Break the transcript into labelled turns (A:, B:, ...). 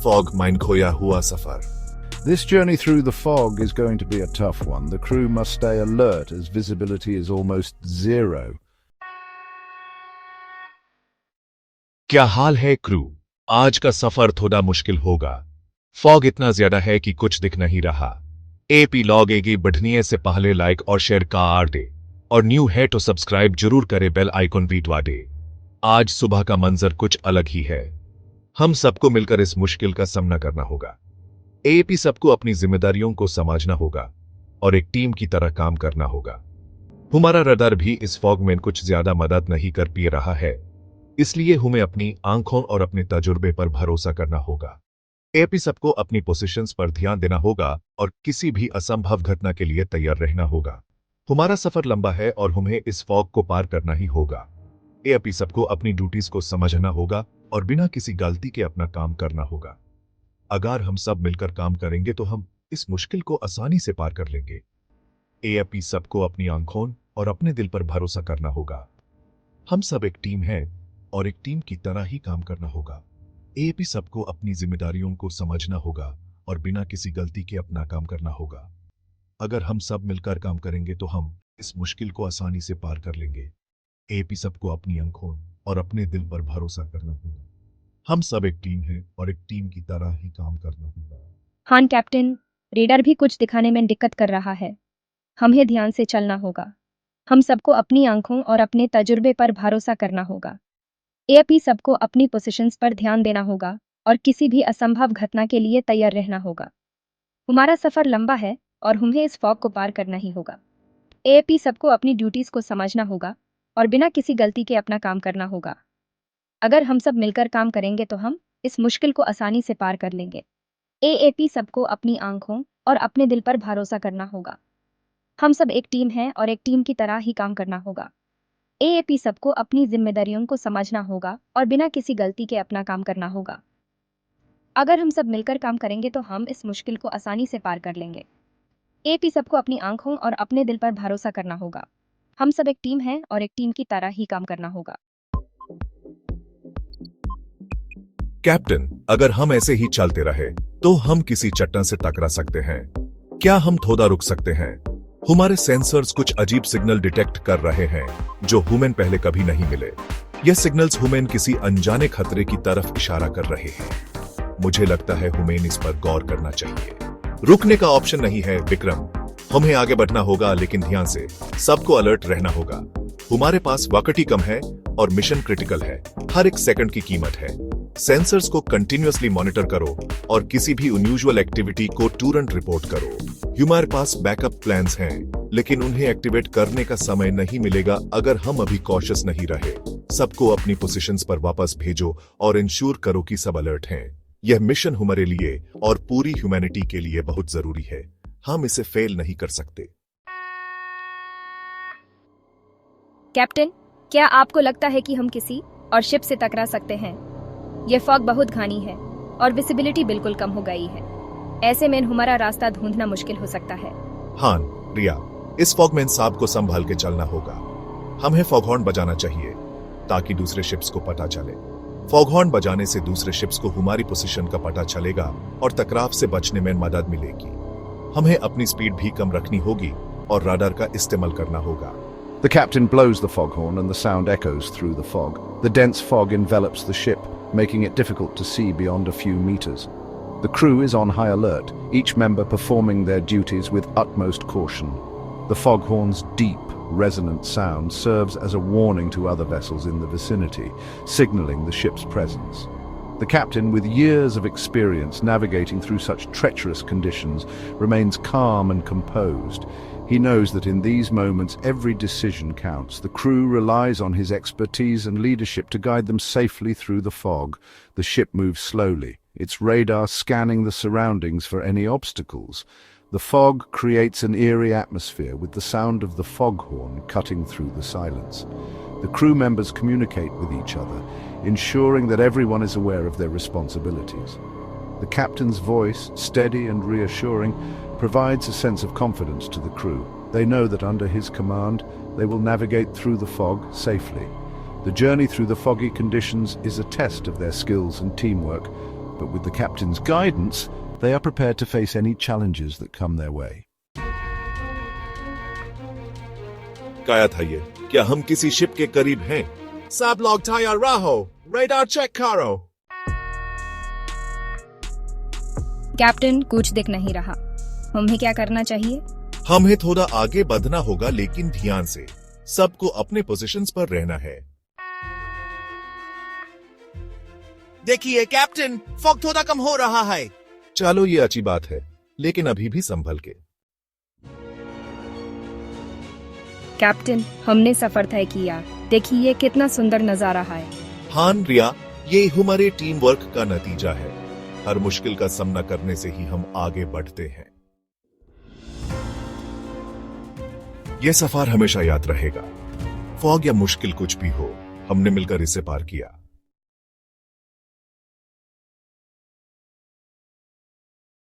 A: Fog mine खोया हुआ सफर।
B: This journey through the fog is going to be a tough one. The crew must stay alert as visibility is almost zero.
A: क्या हाल है crew? आज का सफर थोड़ा मुश्किल होगा। फॉग इतना ज्यादा है कि कुछ दिख नहीं रहा। एपी लॉग एगी बढ़ने से पहले लाइक और शेयर कर दे और न्यू है तो सब्सक्राइब जरूर करे, बेल आइकॉन भी दबा दे। आज सुबह का मंजर कुछ अलग ही है। हम सबको मिलकर इस मुश्किल का सामना करना होगा। एपी सबको अपनी जिम्मेदारियों को समझना होगा और एक टीम की तरह काम करना होगा। हमारा रडार भी इस फॉग में कुछ ज्यादा मदद नहीं कर पी रहा है, इसलिए हमें अपनी आंखों और अपने तजुर्बे पर भरोसा करना होगा। एपी सबको अपनी पोजीशंस पर ध्यान देना होगा और किसी भी असंभव घटना के लिए तैयार रहना होगा। हमारा सफर लंबा है और हमें इस फॉग को पार करना ही होगा। एपी सबको अपनी ड्यूटीज को समझना होगा और बिना किसी गलती के अपना काम करना होगा। अगर हम सब मिलकर काम करेंगे तो हम इस मुश्किल को आसानी से पार कर लेंगे। एपी सबको अपनी आंखों और अपने दिल पर भरोसा करना होगा। हम सब एक टीम है और एक टीम की तरह ही काम करना होगा। एपी सबको अपनी जिम्मेदारियों को समझना होगा और बिना किसी गलती के अपना काम करना होगा। अगर हम सब मिलकर काम करेंगे तो हम इस मुश्किल को आसानी से पार कर लेंगे। एपी सबको अपनी आंखों और अपने दिल पर भरोसा करना होगा। हम सब एक टीम है और एक टीम की तरह ही काम करना होगा।
C: हाँ कैप्टन, रेडर भी कुछ दिखाने में दिक्कत कर रहा है। हमें ध्यान से चलना होगा। हम सबको अपनी आंखों और अपने तजुर्बे पर भरोसा करना होगा। एपी सबको अपनी पोजीशंस पर ध्यान देना होगा और किसी भी असंभव घटना के लिए तैयार रहना होगा। हमारा सफर लंबा है और हमें इस फॉग को पार करना ही होगा। एपी सबको अपनी ड्यूटीज को समझना होगा और बिना किसी गलती के अपना काम करना होगा। अगर हम सब मिलकर काम करेंगे तो हम इस मुश्किल को आसानी से पार कर लेंगे। एपी सबको अपनी आंखों और अपने दिल पर भरोसा करना होगा। हम सब एक टीम है और एक टीम की तरह ही काम करना होगा। एपी सबको अपनी जिम्मेदारियों को समझना होगा और बिना किसी गलती के अपना काम करना होगा। अगर हम सब मिलकर काम करेंगे तो हम इस मुश्किल को आसानी से पार कर लेंगे। एपी सबको अपनी आंखों और अपने दिल पर भरोसा करना होगा। हम सब एक टीम है और एक टीम की तरह ही काम करना होगा।
A: कैप्टन, अगर हम ऐसे ही चलते रहे तो हम किसी चट्टान से टकरा सकते हैं। क्या हम थोड़ा रुक सकते हैं? हमारे सेंसर्स कुछ अजीब सिग्नल डिटेक्ट कर रहे हैं जो हुमेन पहले कभी नहीं मिले। यह सिग्नल्स हुमेन किसी अनजाने खतरे की तरफ इशारा कर रहे हैं। मुझे लगता है हुमेन इस पर गौर करना चाहिए। रुकने का ऑप्शन नहीं है विक्रम। हमें आगे बढ़ना होगा, लेकिन ध्यान से। सबको अलर्ट रहना होगा। हमारे पास वक्त ही कम है और मिशन क्रिटिकल है। हर एक सेकंड की कीमत है। सेंसर्स को कंटिन्यूअसली मॉनिटर करो और किसी भी अनयूजुअल एक्टिविटी को तुरंत रिपोर्ट करो। हमारे पास बैकअप प्लान्स हैं, लेकिन उन्हें एक्टिवेट करने का समय नहीं मिलेगा अगर हम अभी कॉशियस नहीं रहे। सबको अपनी पोजीशंस पर वापस भेजो और इंश्योर करो कि सब अलर्ट हैं। यह मिशन हमारे लिए और पूरी ह्यूमैनिटी के लिए बहुत जरूरी है। हम इसे फेल नहीं कर सकते।
C: कैप्टन, क्या आपको लगता है कि हम किसी और शिप से टकरा सकते हैं? यह फॉग बहुत घनी है और विजिबिलिटी बिल्कुल कम हो गई है। ऐसे में हमारा रास्ता ढूंढना मुश्किल हो सकता है।
A: हाँ रिया, इस फॉग में इंसान को संभाल के चलना होगा। हमें फॉग हॉर्न बजाना चाहिए ताकि दूसरे शिप्स को पता चले। फॉग हॉर्न बजाने से दूसरे शिप्स को हमारी पोजीशन का पता चलेगा और टकराव से बचने में मदद मिलेगी। हमें अपनी स्पीड भी कम रखनी होगी और रडार का इस्तेमाल करना होगा।
B: The captain blows the foghorn and the sound echoes through the fog. The dense fog envelops the ship, making it difficult to see beyond a few meters. The crew is on high alert, each member performing their duties with utmost caution. The foghorn's deep, resonant sound serves as a warning to other vessels in the vicinity, signaling the ship's presence. The captain, with years of experience navigating through such treacherous conditions, remains calm and composed. He knows that in these moments every decision counts. The crew relies on his expertise and leadership to guide them safely through the fog. The ship moves slowly, its radar scanning the surroundings for any obstacles. The fog creates an eerie atmosphere with the sound of the foghorn cutting through the silence. The crew members communicate with each other, ensuring that everyone is aware of their responsibilities. The captain's voice, steady and reassuring, provides a sense of confidence to the crew. They know that under his command, they will navigate through the fog safely. The journey through the foggy conditions is a test of their skills and teamwork, but with the captain's guidance, they are prepared to face any challenges that come their way.
A: क्या था ये? क्या हम किसी ship के करीब हैं?
D: सब लोग तैयार रहो, रेडार चेक करो।
C: कैप्टन, कुछ दिख नहीं रहा। हमें क्या करना चाहिए?
A: हमें थोड़ा आगे बढ़ना होगा, लेकिन ध्यान से। सबको अपने पोजीशंस पर रहना है।
D: देखिए कैप्टन, फॉग थोड़ा कम हो रहा है।
A: चलो, ये अच्छी बात है, लेकिन अभी भी संभल के।
C: कैप्टन, हमने सफर तय किया। देखिए कितना सुंदर नजारा है।
A: हाँ रिया, ये हमारे टीम वर्क का नतीजा है। हर मुश्किल का सामना करने से ही हम आगे बढ़ते हैं। यह सफर हमेशा याद रहेगा। फॉग या मुश्किल कुछ भी हो, हमने मिलकर इसे पार किया।